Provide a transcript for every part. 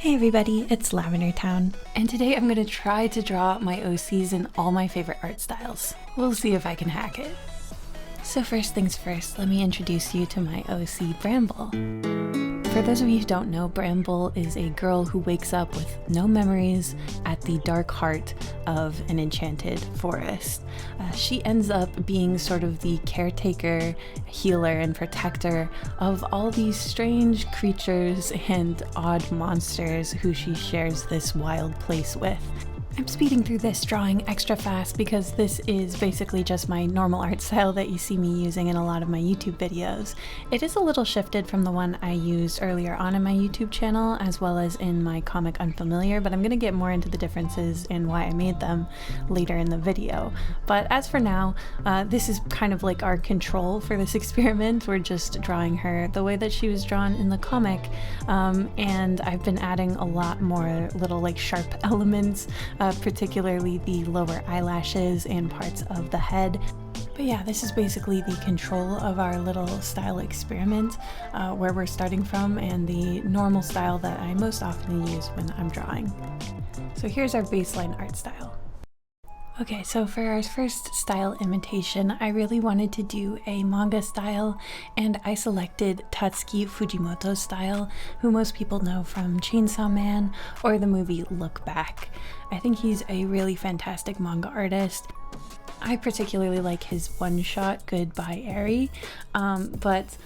Hey everybody, it's LavenderTowne, and today I'm going to try to draw my OCs in all my favorite art styles. We'll see if I can hack it. So first things first, let me introduce you to my OC, Bramble. For those of you who don't know, Bramble is a girl who wakes up with no memories at the dark heart of an enchanted forest. She ends up being sort of the caretaker, healer, and protector of all these strange creatures and odd monsters who she shares this wild place with. I'm speeding through this drawing extra fast because this is basically just my normal art style that you see me using in a lot of my YouTube videos. It is a little shifted from the one I used earlier on in my YouTube channel as well as in my comic Unfamiliar, but I'm going to get more into the differences and why I made them later in the video. But as for now, this is kind of like our control for this experiment. We're just drawing her the way that she was drawn in the comic, and I've been adding a lot more little like sharp elements, particularly the lower eyelashes and parts of the head. But yeah, this is basically the control of our little style experiment, where we're starting from, and the normal style that I most often use when I'm drawing. So here's our baseline art style. Okay, so for our first style imitation, I really wanted to do a manga style, and I selected Tatsuki Fujimoto's style, who most people know from Chainsaw Man or the movie Look Back. I think he's a really fantastic manga artist. I particularly like his one-shot Goodbye Eri, but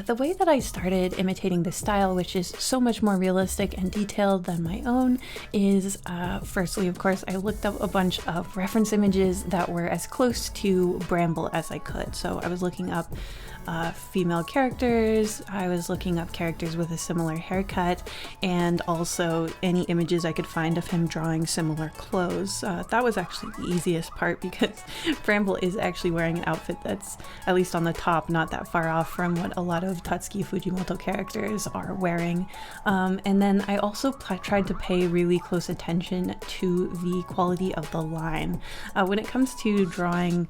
the way that I started imitating this style, which is so much more realistic and detailed than my own, is firstly, of course, I looked up a bunch of reference images that were as close to Bramble as I could. So I was looking up female characters, I was looking up characters with a similar haircut, and also any images I could find of him drawing similar clothes. That was actually the easiest part because Bramble is actually wearing an outfit that's, at least on the top, not that far off from what a lot of Tatsuki Fujimoto characters are wearing. And then I also tried to pay really close attention to the quality of the line. When it comes to drawing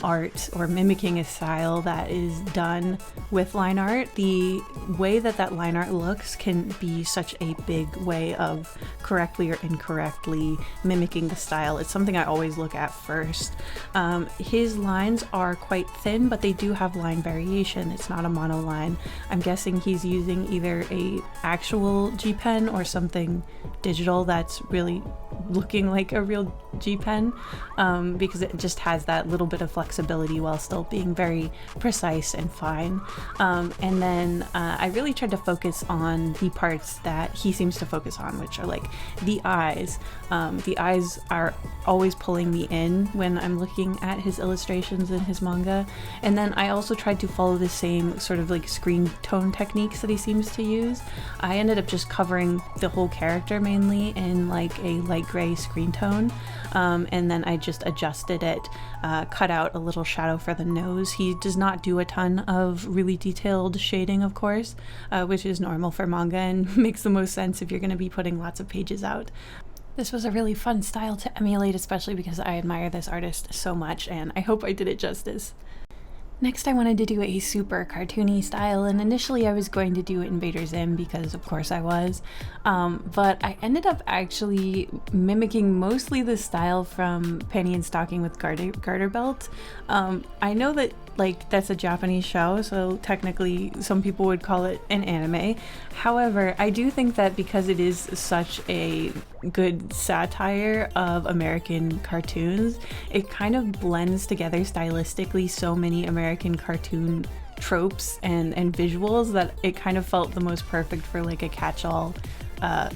art or mimicking a style that is done with line art, the way that that line art looks can be such a big way of correctly or incorrectly mimicking the style. It's something I always look at first. His lines are quite thin, but they do have line variation. It's not a monoline. I'm guessing he's using either a actual G pen or something digital that's really looking like a real G pen, because it just has that little bit of flexibility while still being very precise and fine. And then I really tried to focus on the parts that he seems to focus on, which are like the eyes. The eyes are always pulling me in when I'm looking at his illustrations in his manga. And then I also tried to follow the same sort of like screen tone techniques that he seems to use. I ended up just covering the whole character mainly in like a light gray screen tone, and then I just adjusted it, cut out a little shadow for the nose. He does not do a ton of really detailed shading, of course, which is normal for manga and makes the most sense if you're going to be putting lots of pages out. This was a really fun style to emulate, especially because I admire this artist so much, and I hope I did it justice. Next, I wanted to do a super cartoony style, and initially I was going to do Invader Zim because of course I was, but I ended up actually mimicking mostly the style from Penny and Stocking with Garter Belt. I know that like that's a Japanese show, so technically some people would call it an anime. However, I do think that because it is such a good satire of American cartoons, it kind of blends together stylistically so many American cartoon tropes and visuals that it kind of felt the most perfect for like a catch-all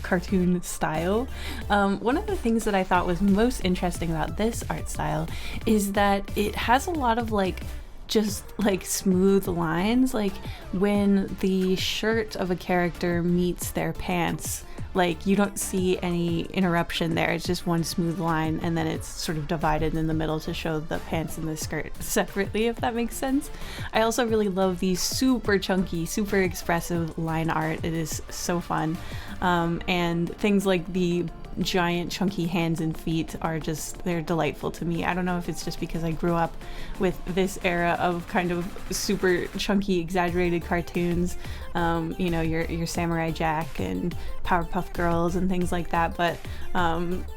cartoon style. One of the things that I thought was most interesting about this art style is that it has a lot of like just like smooth lines, like when the shirt of a character meets their pants, like you don't see any interruption there. It's just one smooth line, and then it's sort of divided in the middle to show the pants and the skirt separately, if that makes sense. I also really love the super chunky, super expressive line art. It is so fun. And things like the giant chunky hands and feet are just, they're delightful to me. I don't know if it's just because I grew up with this era of kind of super chunky exaggerated cartoons, you know, your Samurai Jack and Powerpuff Girls and things like that, but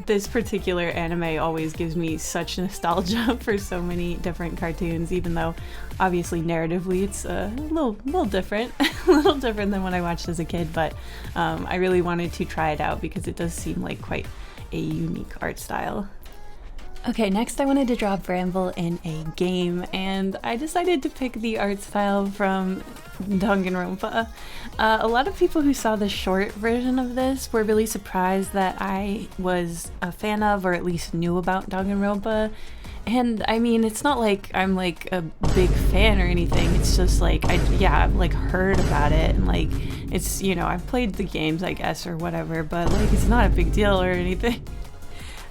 this particular anime always gives me such nostalgia for so many different cartoons, even though obviously narratively it's a little different, a little different than what I watched as a kid, but I really wanted to try it out because it does seem like quite a unique art style. Okay, next I wanted to draw Bramble in a game, and I decided to pick the art style from Danganronpa. A lot of people who saw the short version of this were really surprised that I was a fan of, or at least knew about Danganronpa. And I mean, it's not like I'm like a big fan or anything, it's just like, I've like heard about it, and like, it's, you know, I've played the games, I guess, or whatever, but like, it's not a big deal or anything.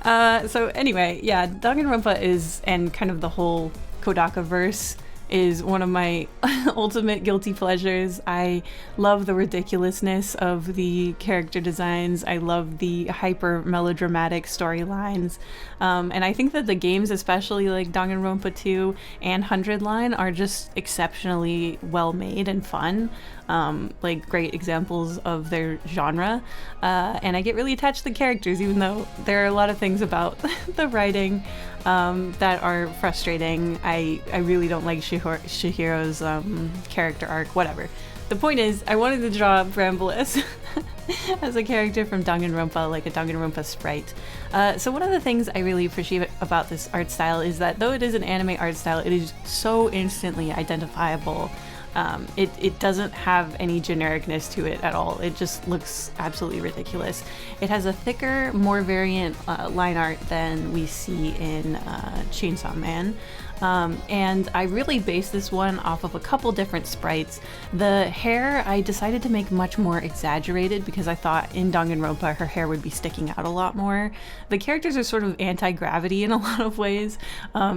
So anyway, yeah, Danganronpa is, and kind of the whole Kodaka verse is one of my ultimate guilty pleasures. I love the ridiculousness of the character designs. I love the hyper melodramatic storylines. And I think that the games, especially like Danganronpa 2 and 100 Line, are just exceptionally well made and fun. Like great examples of their genre. And I get really attached to the characters, even though there are a lot of things about the writing that are frustrating. I really don't like Shihiro's character arc, whatever. The point is, I wanted to draw Bramble as a character from Danganronpa, like a Danganronpa sprite. So one of the things I really appreciate about this art style is that though it is an anime art style, it is so instantly identifiable. It doesn't have any genericness to it at all. It just looks absolutely ridiculous. It has a thicker, more variant line art than we see in Chainsaw Man. And I really based this one off of a couple different sprites. The hair I decided to make much more exaggerated because I thought in Danganronpa her hair would be sticking out a lot more. The characters are sort of anti-gravity in a lot of ways,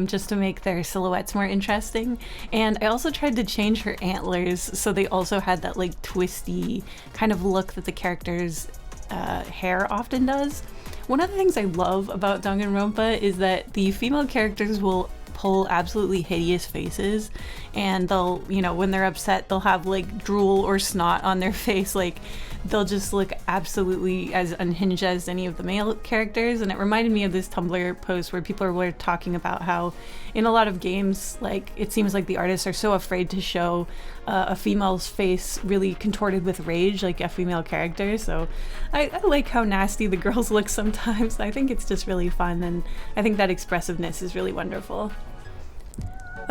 just to make their silhouettes more interesting. And I also tried to change her antlers so they also had that like twisty kind of look that the character's hair often does. One of the things I love about Danganronpa is that the female characters will pull absolutely hideous faces, and they'll, you know, when they're upset, they'll have like drool or snot on their face. Like they'll just look absolutely as unhinged as any of the male characters. And it reminded me of this Tumblr post where people were talking about how in a lot of games, like it seems like the artists are so afraid to show a female's face really contorted with rage, like a female character. So I like how nasty the girls look sometimes. I think it's just really fun, and I think that expressiveness is really wonderful.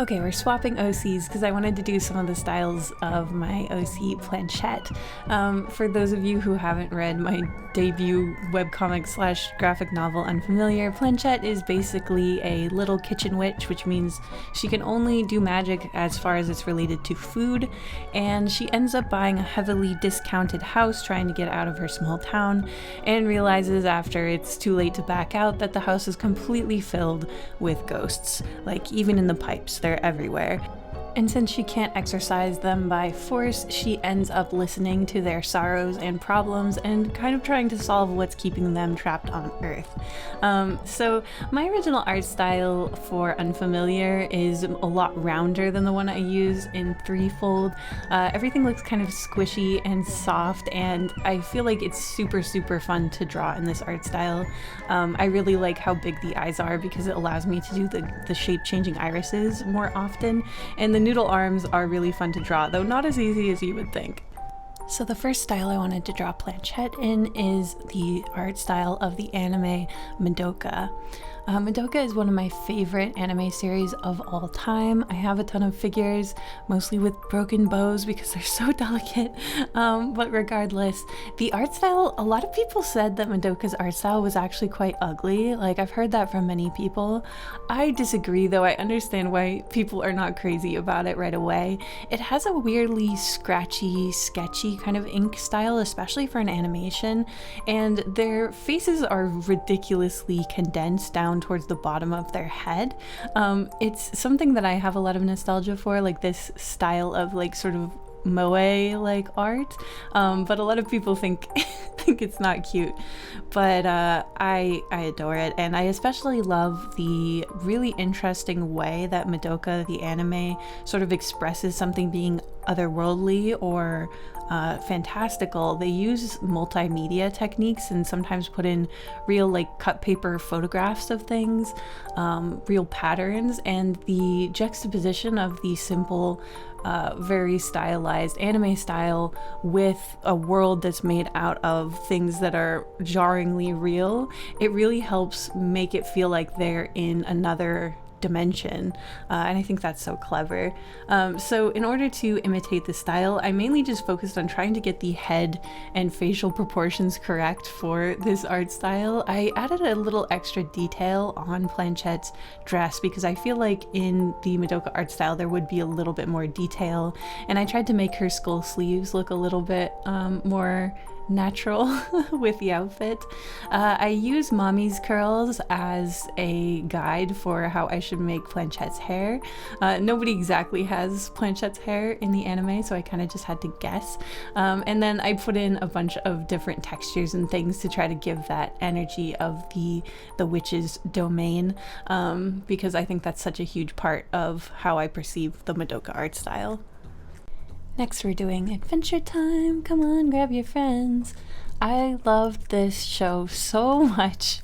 Okay, we're swapping OCs because I wanted to do some of the styles of my OC Planchette. For those of you who haven't read my debut webcomic / graphic novel Unfamiliar, Planchette is basically a little kitchen witch, which means she can only do magic as far as it's related to food, and she ends up buying a heavily discounted house trying to get out of her small town, and realizes after it's too late to back out that the house is completely filled with ghosts, like even in the pipes. They're everywhere. And since she can't exorcise them by force, she ends up listening to their sorrows and problems and kind of trying to solve what's keeping them trapped on Earth. So my original art style for Unfamiliar is a lot rounder than the one I use in Threefold. Everything looks kind of squishy and soft, and I feel like it's super fun to draw in this art style. I really like how big the eyes are because it allows me to do the shape-changing irises more often, and the noodle arms are really fun to draw, though not as easy as you would think. So the first style I wanted to draw Planchette in is the art style of the anime Madoka. Madoka is one of my favorite anime series of all time. I have a ton of figures, mostly with broken bows because they're so delicate. But regardless, the art style, a lot of people said that Madoka's art style was actually quite ugly. Like, I've heard that from many people. I disagree, though. I understand why people are not crazy about it right away. It has a weirdly scratchy, sketchy kind of ink style, especially for an animation, and their faces are ridiculously condensed down towards the bottom of their head. It's something that I have a lot of nostalgia for, like this style of like sort of moe like art, but a lot of people think it's not cute, but I adore it, and I especially love the really interesting way that Madoka the anime sort of expresses something being otherworldly or fantastical, they use multimedia techniques and sometimes put in real like cut paper photographs of things, real patterns, and the juxtaposition of the simple very stylized anime style with a world that's made out of things that are jarringly real, it really helps make it feel like they're in another dimension, and I think that's so clever. So in order to imitate the style, I mainly just focused on trying to get the head and facial proportions correct for this art style. I added a little extra detail on Planchette's dress because I feel like in the Madoka art style there would be a little bit more detail, and I tried to make her skull sleeves look a little bit more natural with the outfit. I use Mommy's curls as a guide for how I should make Planchette's hair. Nobody exactly has Planchette's hair in the anime, so I kind of just had to guess. And then I put in a bunch of different textures and things to try to give that energy of the witch's domain, because I think that's such a huge part of how I perceive the Madoka art style. Next we're doing Adventure Time. Come on, grab your friends. I loved this show so much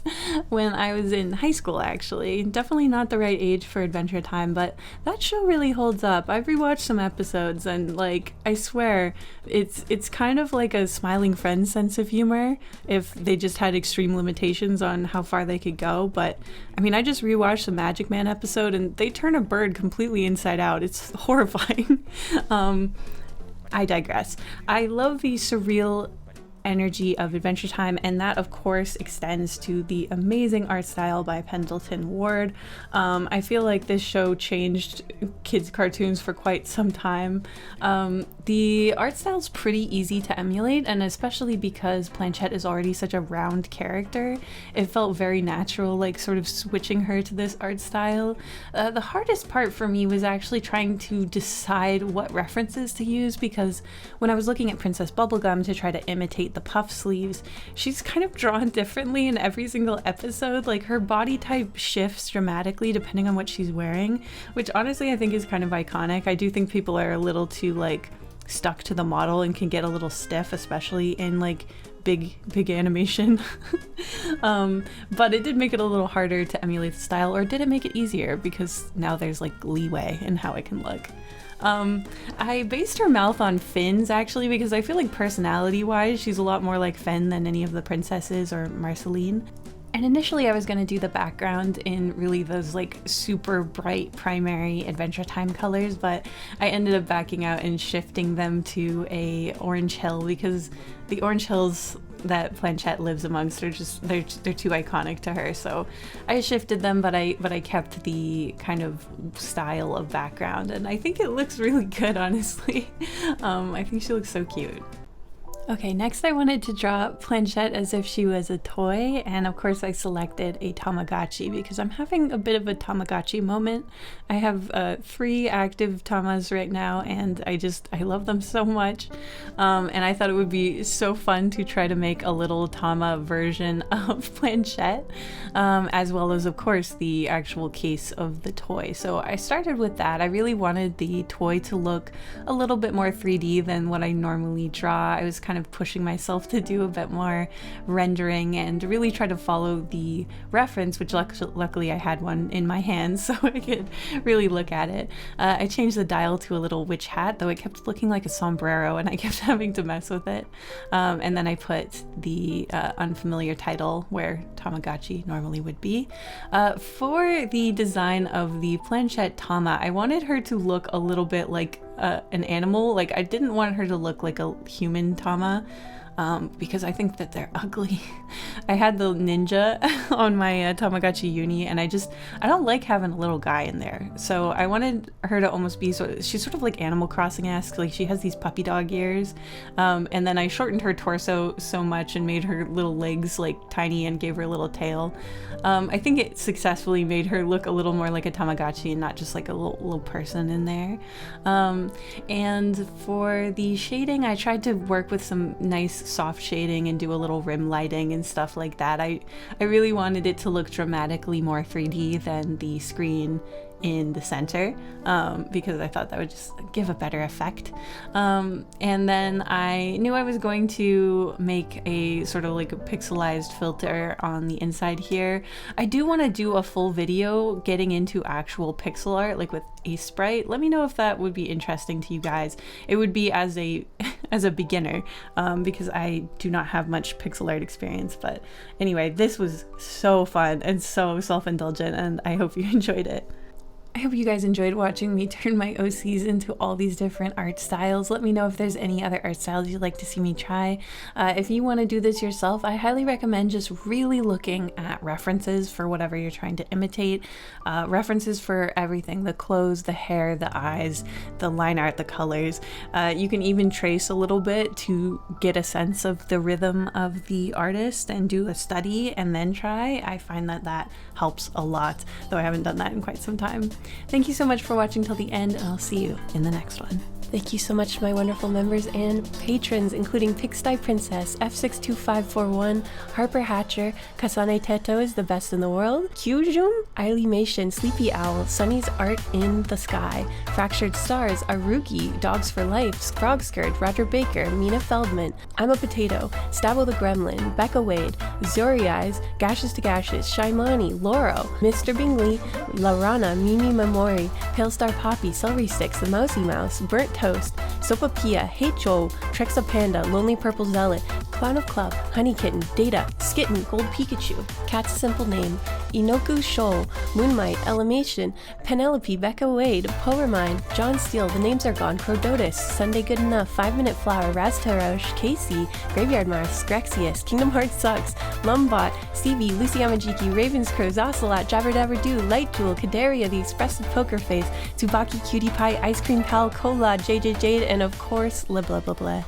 when I was in high school, actually. Definitely not the right age for Adventure Time, but that show really holds up. I've rewatched some episodes and like, I swear, it's kind of like a Smiling Friends sense of humor if they just had extreme limitations on how far they could go. But I mean, I just rewatched the Magic Man episode and they turn a bird completely inside out. It's horrifying. I digress. I love the surreal energy of Adventure Time, and that of course extends to the amazing art style by Pendleton Ward. I feel like this show changed kids' cartoons for quite some time. The art style's pretty easy to emulate, and especially because Planchette is already such a round character, it felt very natural, like sort of switching her to this art style. The hardest part for me was actually trying to decide what references to use, because when I was looking at Princess Bubblegum to try to imitate the puff sleeves, she's kind of drawn differently in every single episode. Like her body type shifts dramatically depending on what she's wearing, which honestly I think is kind of iconic. I do think people are a little too like stuck to the model and can get a little stiff, especially in like big animation. But it did make it a little harder to emulate the style, or did it make it easier because now there's like leeway in how it can look. I based her mouth on Finn's actually because I feel like personality-wise she's a lot more like Finn than any of the princesses or Marceline. And initially I was going to do the background in really those like super bright primary Adventure Time colors, but I ended up backing out and shifting them to a orange hill because the orange hills that Planchette lives amongst are just they're too iconic to her. So I shifted them, but I kept the kind of style of background, and I think it looks really good, honestly. I think she looks so cute. Okay, next I wanted to draw Planchette as if she was a toy, and of course I selected a Tamagotchi because I'm having a bit of a Tamagotchi moment. I have 3 active Tamas right now, and I love them so much, and I thought it would be so fun to try to make a little Tama version of Planchette, as well as of course the actual case of the toy. So I started with that. I really wanted the toy to look a little bit more 3D than what I normally draw. I was kind of pushing myself to do a bit more rendering and really try to follow the reference, which luckily I had one in my hand so I could really look at it. I changed the dial to a little witch hat, though it kept looking like a sombrero and I kept having to mess with it. And then I put the unfamiliar title where Tamagotchi normally would be. For the design of the Planchette Tama, I wanted her to look a little bit like an animal. Like I didn't want her to look like a human Tama, because I think that they're ugly. I had the ninja on my Tamagotchi uni, and I don't like having a little guy in there. So I wanted her to almost be she's sort of like Animal Crossing-esque, like she has these puppy dog ears. And then I shortened her torso so much and made her little legs like tiny and gave her a little tail. I think it successfully made her look a little more like a Tamagotchi and not just like a little person in there. And for the shading, I tried to work with some nice soft shading and do a little rim lighting and stuff like that. I really wanted it to look dramatically more 3D than the screen in the center because I thought that would just give a better effect. And then I knew I was going to make a sort of like a pixelized filter on the inside here. I do want to do a full video getting into actual pixel art, like with a sprite. Let me know if that would be interesting to you guys. It would be as a beginner because I do not have much pixel art experience. But anyway, this was so fun and so self-indulgent, and I hope you enjoyed it. I hope you guys enjoyed watching me turn my OCs into all these different art styles. Let me know if there's any other art styles you'd like to see me try. If you want to do this yourself, I highly recommend just really looking at references for whatever you're trying to imitate. References for everything: the clothes, the hair, the eyes, the line art, the colors. You can even trace a little bit to get a sense of the rhythm of the artist and do a study and then try. I find that that helps a lot, though I haven't done that in quite some time. Thank you so much for watching till the end, and I'll see you in the next one. Thank you so much to my wonderful members and patrons, including Pigsty Princess, F62541, Harper Hatcher, Kasane Teto is the best in the world, Kyujum, Imitation, Sleepy Owl, Sunny's Art in the Sky, Fractured Stars, Aruki, Dogs for Life, Frog Skirt, Roger Baker, Mina Feldman, I'm a Potato, Stabble the Gremlin, Becca Wade, Zori Eyes, Gashes to Gashes, Shaimani, Loro, Mr. Bingley, Larana, Mimi Mamori, Pale Star Poppy, Celery Sticks, The Mousy Mouse, Burnt Toast, Sopapia, Heicho, Trexa Panda, Lonely Purple Zealot, Clown of Club, Honey Kitten, Data, Skitten, Gold Pikachu, Cat's Simple Name, Inoku Shoal, Moonmite, Elimation, Penelope, Becca Wade, Powermine, John Steele, The Names Are Gone, Crodotus, Sunday Good Enough, 5 Minute Flower, Raztarosh, Casey, Graveyard Mars, Grexius, Kingdom Hearts Sucks, Lumbot, Stevie, Lucy Yamajiki, Ravenscrow, Ocelot, Jabber Dabber Doo, Light Jewel, Kadaria, The Expressive Poker Face, Tsubaki Cutie Pie, Ice Cream Pal, Cola, JJ Jade, and of course, blah blah blah blah.